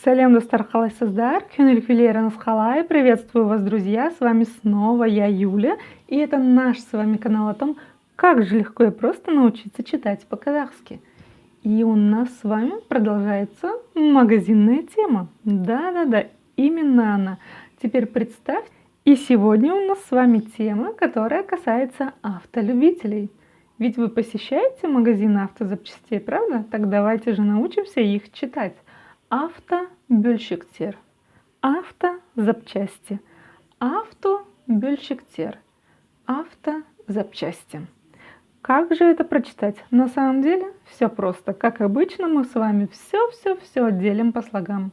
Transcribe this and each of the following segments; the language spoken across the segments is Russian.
Сәлем достар, қалайсыздар? Көңіл күйлеріңіз қалай? Приветствую вас, друзья! С вами снова я, Юля. И это наш с вами канал о том, как же легко и просто научиться читать по-казахски. И у нас с вами продолжается магазинная тема. Да-да-да, именно она. Теперь представьте. И сегодня у нас с вами тема, которая касается автолюбителей. Ведь вы посещаете магазин автозапчастей, правда? Так давайте же научимся их читать. Автобөлшектер, автозапчасти, автобөлшектер, автозапчасти. Как же это прочитать? На самом деле все просто. Как обычно, мы с вами все делим по слогам.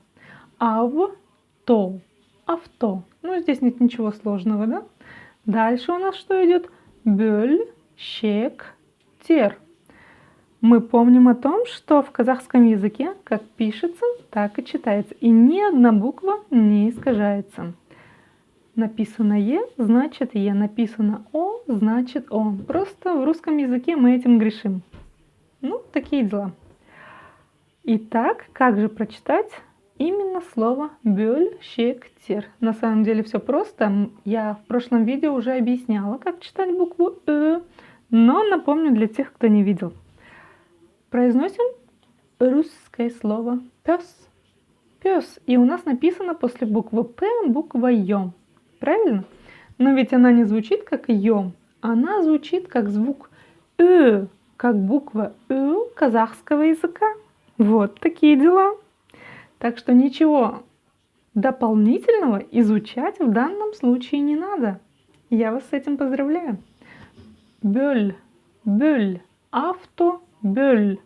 Авто, авто. Ну, здесь нет ничего сложного, да? Дальше у нас что идет? Бөлшектер. Мы помним о том, что в казахском языке как пишется, так и читается. И ни одна буква не искажается. Написано «е» значит «е», написано «о» значит «о». Просто в русском языке мы этим грешим. Ну, такие дела. Итак, как же прочитать именно слово «бөлшектер»? На самом деле все просто. Я в прошлом видео уже объясняла, как читать букву «э», но напомню для тех, кто не видел. Произносим русское слово «пес». Пес. И у нас написано после буквы «п» буква «ё». Правильно? Но ведь она не звучит как «ё». Она звучит как звук «ы», как буква «ы» казахского языка. Вот такие дела. Так что ничего дополнительного изучать в данном случае не надо. Я вас с этим поздравляю. Бөль, бөль, авто. Бөль.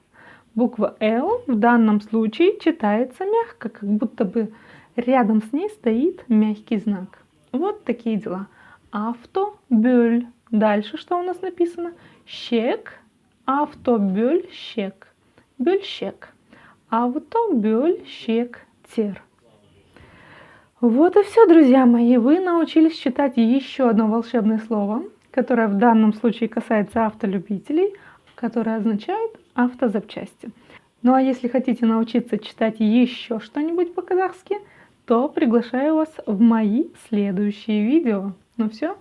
Буква «Л» в данном случае читается мягко, как будто бы рядом с ней стоит мягкий знак. Вот такие дела. Автобөль. Дальше что у нас написано? Щек. Автобөлшек. Бөлшек. Автобөлшектер. Вот и все, друзья мои. Вы научились читать еще одно волшебное слово, которое в данном случае касается автолюбителей, которое означает автозапчасти. Ну а если хотите научиться читать еще что-нибудь по-казахски, то приглашаю вас в мои следующие видео. Ну все,